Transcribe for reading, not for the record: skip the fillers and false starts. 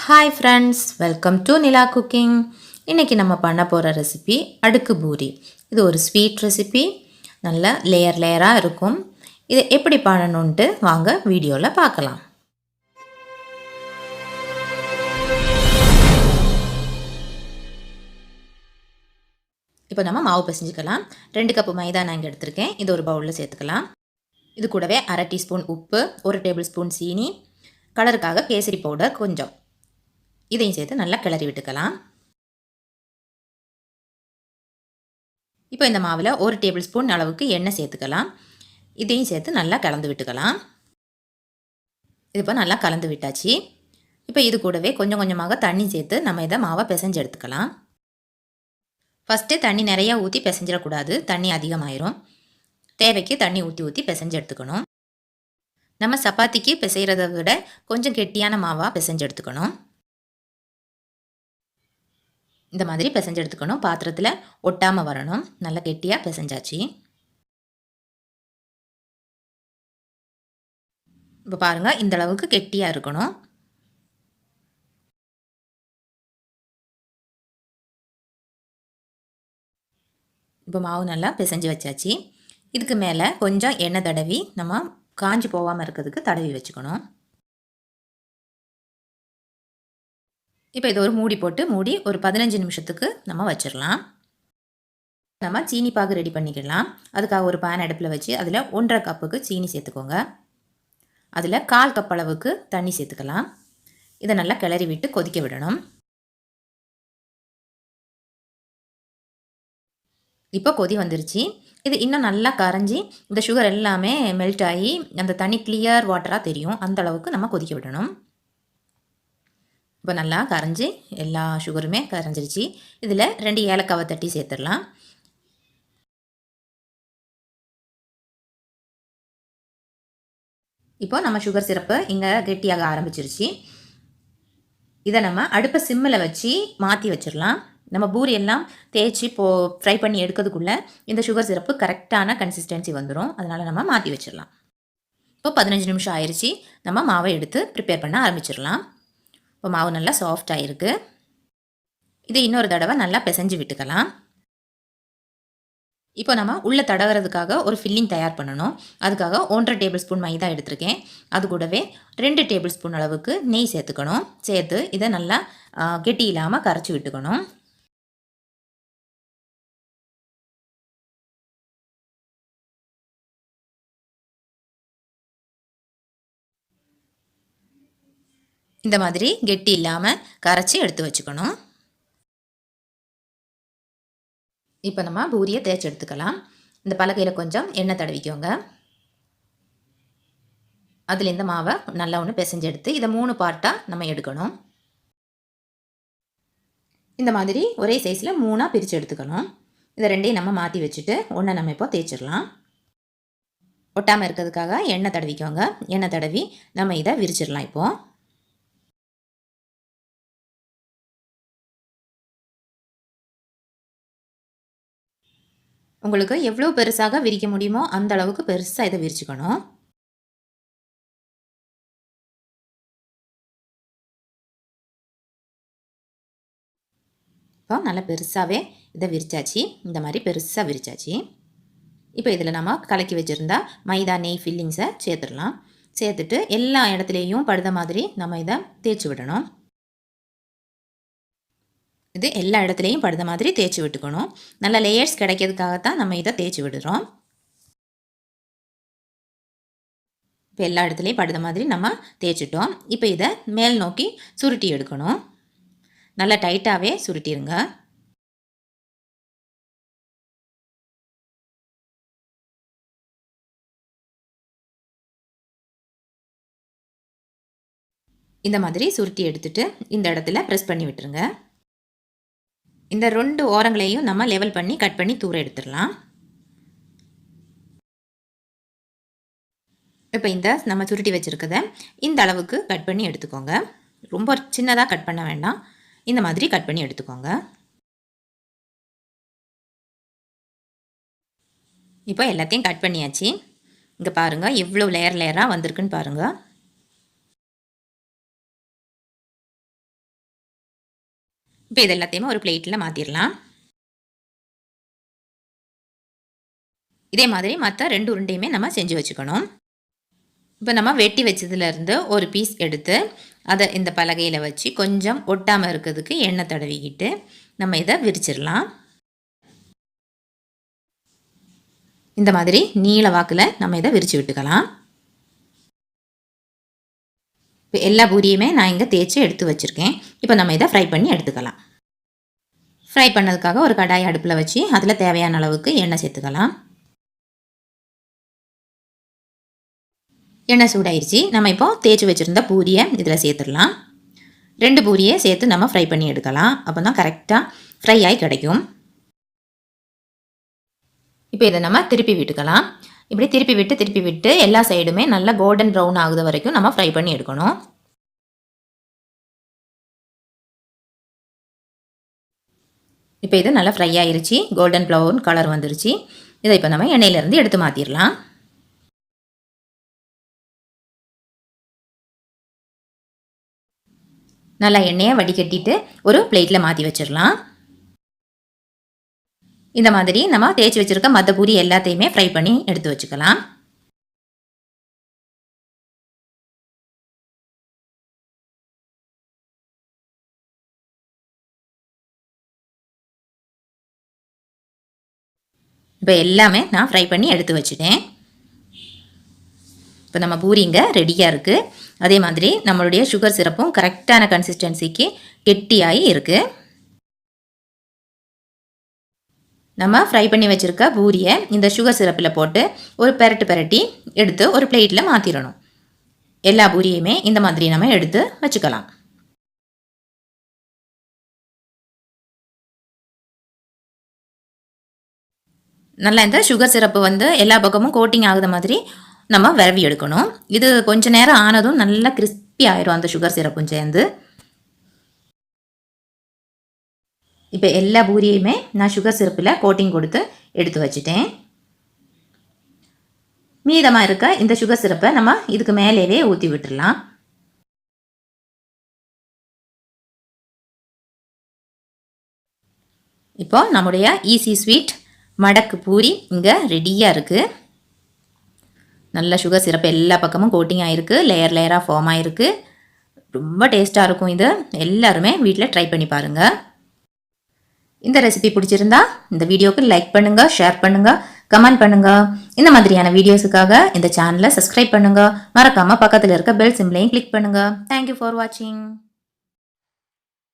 Hi friends, welcome to Nila cooking. இன்றைக்கி நம்ம பண்ண போகிற ரெசிபி அடுக்கு பூரி. இது ஒரு ஸ்வீட் ரெசிபி, நல்ல லேயராக இருக்கும். இதை எப்படி பண்ணணுன்ட்டு வாங்க வீடியோவில் பார்க்கலாம். இப்போ நம்ம மாவு பிசைஞ்சிக்கலாம். 2 கப்பு மைதா நான் இங்கே எடுத்திருக்கேன். இது ஒரு பவுலில் சேர்த்துக்கலாம். இது கூடவே 1/2 டீஸ்பூன் உப்பு, 1 டேபிள் ஸ்பூன் சீனி, கலருக்காக கேசரி பவுடர் கொஞ்சம், இதையும் சேர்த்து நல்லா கிளறி விட்டுக்கலாம். இப்போ இந்த மாவில் 1 டேபிள் ஸ்பூன் அளவுக்கு எண்ணெய் சேர்த்துக்கலாம். இதையும் சேர்த்து நல்லா கலந்து விட்டுக்கலாம். இது இப்போ நல்லா கலந்து விட்டாச்சு. இப்போ இது கூடவே கொஞ்சம் கொஞ்சமாக தண்ணி சேர்த்து நம்ம இதை மாவை பிசைஞ்சு எடுத்துக்கலாம். ஃபஸ்ட்டு தண்ணி நிறையா ஊற்றி பிசைஞ்சிடக்கூடாது, தண்ணி அதிகமாயிரும். தேவைக்கு தண்ணி ஊற்றி பிசைஞ்சு எடுத்துக்கணும். நம்ம சப்பாத்திக்கு பிசைகிறத விட கொஞ்சம் கெட்டியான மாவாக பிசைஞ்சு எடுத்துக்கணும். இந்த மாதிரி பிசைஞ்சு எடுத்துக்கணும். பாத்திரத்தில் ஒட்டாமல் வரணும். நல்லா கெட்டியாக பிசைஞ்சாச்சு. இப்போ பாருங்கள், இந்த அளவுக்கு கெட்டியாக இருக்கணும். இப்போ மாவு நல்லா பிசைஞ்சு வச்சாச்சு. இதுக்கு மேலே கொஞ்சம் எண்ணெய் தடவி நம்ம காஞ்சி போகாமல் இருக்கிறதுக்கு தடவி வச்சுக்கணும். இப்போ இது ஒரு மூடி போட்டு மூடி ஒரு 15 நிமிஷத்துக்கு நம்ம வச்சிடலாம். நம்ம சீனி பாகு ரெடி பண்ணிக்கலாம். அதுக்காக ஒரு பேன் அடுப்பில் வச்சு அதில் 1.5 கப்புக்கு சீனி சேர்த்துக்கோங்க. அதில் 1/4 கப் அளவுக்கு தண்ணி சேர்த்துக்கலாம். இதை நல்லா கிளறி விட்டு கொதிக்க விடணும். இப்போ கொதி வந்துருச்சு. இது இன்னும் நல்லா கரைஞ்சி இந்த சுகர் எல்லாமே மெல்ட் ஆகி அந்த தண்ணி கிளியர் வாட்டராக தெரியும். அந்த அளவுக்கு நம்ம கொதிக்க விடணும். இப்போ நல்லா கரைஞ்சி எல்லா சுகருமே கரைஞ்சிருச்சு. இதில் 2 ஏலக்காவை தட்டி சேர்த்துடலாம். இப்போ நம்ம சுகர் சிரப்பு இங்கே கெட்டியாக ஆரம்பிச்சிருச்சு. இதை நம்ம அடுப்பை சிம்மில் வச்சு மாற்றி வச்சிடலாம். நம்ம பூரி எல்லாம் தேய்ச்சி ஃப்ரை பண்ணி எடுக்கிறதுக்குள்ளே இந்த சுகர் சிரப்பு கரெக்டான கன்சிஸ்டன்சி வந்துடும். அதனால் நம்ம மாற்றி வச்சிடலாம். இப்போ 15 நிமிஷம் ஆயிடுச்சு. நம்ம மாவை எடுத்து ப்ரிப்பேர் பண்ண ஆரம்பிச்சிடலாம். இப்போ மாவு நல்லா சாஃப்டாக இருக்குது. இது இன்னொரு தடவை நல்லா பிசைஞ்சு விட்டுக்கலாம். இப்போ நம்ம உள்ளே தடவுறதுக்காக ஒரு ஃபில்லிங் தயார் பண்ணணும். அதுக்காக 1.5 டேபிள் ஸ்பூன் மைதா எடுத்திருக்கேன். அது கூடவே 2 டேபிள் ஸ்பூன் அளவுக்கு நெய் சேர்த்துக்கணும். சேர்த்து இதை நல்லா கெட்டி இல்லாமல் கரைச்சி விட்டுக்கணும். இந்த மாதிரி கெட்டி இல்லாமல் கரைச்சி எடுத்து வச்சுக்கணும். இப்போ நம்ம பூரியை தேய்ச்சி எடுத்துக்கலாம். இந்த பலகையில் கொஞ்சம் எண்ணெய் தடவிக்கோங்க. அதில் இந்த மாவை நல்லா ஒன்று பிசைஞ்சு எடுத்து இதை 3 பார்ட்டாக நம்ம எடுக்கணும். இந்த மாதிரி ஒரே சைஸில் 3ஆக பிரித்து எடுத்துக்கணும். இதை 2ஐயும் நம்ம மாற்றி வச்சுட்டு ஒன்றை நம்ம இப்போ தேய்ச்சிடலாம். ஒட்டாமல் இருக்கிறதுக்காக எண்ணெய் தடவிக்கோங்க. எண்ணெய் தடவி நம்ம இதை விரிச்சிடலாம். இப்போது உங்களுக்கு எவ்வளோ பெருசாக விரிக்க முடியுமோ அந்த அளவுக்கு பெருசாக இதை விரிச்சுக்கணும். இப்போ நல்லா பெருசாகவே இதை விரிச்சாச்சு. இந்த மாதிரி பெருசாக விரிச்சாச்சு. இப்போ இதில் நம்ம கலக்கி வச்சுருந்தா மைதா நெய் ஃபில்லிங்ஸை சேர்த்துடலாம். சேர்த்துட்டு எல்லா இடத்துலையும் படுத மாதிரி நம்ம இதை தேய்ச்சி விடணும். இது எல்லா இடத்துலையும் படுத மாதிரி தேய்ச்சி விட்டுக்கணும். நல்ல லேயர்ஸ் கிடைக்கிறதுக்காகத்தான் நம்ம இதை தேய்ச்சி விடுறோம். இப்போ எல்லா இடத்துலையும் படுத மாதிரி நம்ம தேய்ச்சிட்டோம். இப்போ இதை மேல் நோக்கி சுருட்டி எடுக்கணும். நல்லா டைட்டாகவே சுருட்டிடுங்க. இந்த மாதிரி சுருட்டி எடுத்துட்டு இந்த இடத்துல ப்ரெஸ் பண்ணி விட்டுருங்க. இந்த 2 ஓரங்களையும் நம்ம லெவல் பண்ணி கட் பண்ணி தூர எடுத்துடலாம். இப்போ இந்த நம்ம சுருட்டி வச்சுருக்கதை இந்த அளவுக்கு கட் பண்ணி எடுத்துக்கோங்க. ரொம்ப சின்னதாக கட் பண்ண வேண்டாம். இந்த மாதிரி கட் பண்ணி எடுத்துக்கோங்க. இப்போ எல்லாத்தையும் கட் பண்ணியாச்சு. இங்கே பாருங்கள் எவ்வளோ லேயராக வந்திருக்குன்னு பாருங்கள். இப்போ இது எல்லாத்தையுமே ஒரு பிளேட்டில் மாற்றிடலாம். இதே மாதிரி மற்ற 2 உருண்டையுமே நம்ம செஞ்சு வச்சுக்கணும். இப்போ நம்ம வெட்டி வச்சதுலேருந்து ஒரு பீஸ் எடுத்து அதை இந்த பலகையில் வச்சு கொஞ்சம் ஒட்டாமல் இருக்கிறதுக்கு எண்ணெய் தடவிக்கிட்டு நம்ம இதை விரிச்சிடலாம். இந்த மாதிரி நீல வாக்கில் நம்ம இதை விரித்து விட்டுக்கலாம். இப்போ எல்லா பூரியுமே நான் இங்கே தேய்ச்சி எடுத்து வச்சுருக்கேன். இப்போ நம்ம இதை ஃப்ரை பண்ணி எடுத்துக்கலாம். ஃப்ரை பண்ணதுக்காக ஒரு கடாய் அடுப்பில் வச்சு அதில் தேவையான அளவுக்கு எண்ணெய் சேர்த்துக்கலாம். எண்ணெய் சூடாயிருச்சு. நம்ம இப்போ தேய்ச்சி வச்சுருந்த பூரியை இதில் சேர்த்துடலாம். 2 பூரியை சேர்த்து நம்ம ஃப்ரை பண்ணி எடுக்கலாம். அப்போ தான் கரெக்டாக ஃப்ரை ஆகி கிடைக்கும். இப்போ இதை நம்ம திருப்பி விட்டுக்கலாம். இப்படி திருப்பி விட்டு எல்லா சைடுமே நல்லா கோல்டன் ப்ரௌன் ஆகுது வரைக்கும் நம்ம ஃப்ரை பண்ணி எடுக்கணும். இப்போ இது நல்லா ஃப்ரை ஆயிருச்சு. கோல்டன் ப்ரௌன் கலர் வந்துருச்சு. இதை இப்போ நம்ம எண்ணெயிலேருந்து எடுத்து மாற்றிடலாம். நல்லா எண்ணெயை வடிகட்டிட்டு ஒரு பிளேட்டில் மாற்றி வச்சிடலாம். இந்த மாதிரி நம்ம தேய்ச்சி வச்சுருக்க மற்ற பூரி எல்லாத்தையுமே ஃப்ரை பண்ணி எடுத்து வச்சுக்கலாம். இப்போ எல்லாமே நான் ஃப்ரை பண்ணி எடுத்து வச்சுட்டேன். இப்போ நம்ம பூரி இங்கே ரெடியாக இருக்குது. அதே மாதிரி நம்மளுடைய சுகர் சிரப்பும் கரெக்டான கன்சிஸ்டன்சிக்கு கெட்டியாகி இருக்குது. நம்ம ஃப்ரை பண்ணி வச்சுருக்க பூரியை இந்த சுகர் சிரப்பில் போட்டு ஒரு பெரட்டி எடுத்து ஒரு பிளேட்டில் மாற்றிடணும். எல்லா பூரியுமே இந்த மாதிரி நம்ம எடுத்து வச்சுக்கலாம். நல்லா இந்த சுகர் சிரப்பு வந்து எல்லா பக்கமும் கோட்டிங் ஆகுத மாதிரி நம்ம விரவி எடுக்கணும். இது கொஞ்ச நேரம் ஆனதும் நல்லா கிறிஸ்பி ஆயிரும் அந்த சுகர் சிரப்பும் சேர்ந்து. இப்போ எல்லா பூரியுமே நான் சுகர் சிரப்பில் கோட்டிங் கொடுத்து எடுத்து வச்சுட்டேன். மீதமாக இருக்க இந்த சுகர் சிரப்பை நம்ம இதுக்கு மேலேயே ஊற்றி விட்டுடலாம். இப்போ நம்முடைய ஈஸி ஸ்வீட் மடக்கு பூரி இங்கே ரெடியாக இருக்குது. நல்ல சுகர் சிரப்பு எல்லா பக்கமும் கோட்டிங் ஆகிருக்கு. லேயராக ஃபார்ம் ஆகிருக்கு. ரொம்ப டேஸ்ட்டாக இருக்கும். இது எல்லாருமே வீட்டில் ட்ரை பண்ணி பாருங்கள். இந்த ரெசிபி பிடிச்சிருந்தா இந்த வீடியோக்கு லைக் பண்ணுங்கள், ஷேர் பண்ணுங்கள், கமெண்ட் பண்ணுங்கள். இந்த மாதிரியான வீடியோஸுக்காக இந்த சேனலை சப்ஸ்கிரைப் பண்ணுங்கள். மறக்காமல் பக்கத்தில் இருக்க பெல் சிம்பிளையும் கிளிக் பண்ணுங்கள். தேங்க்யூ ஃபார் வாட்சிங்.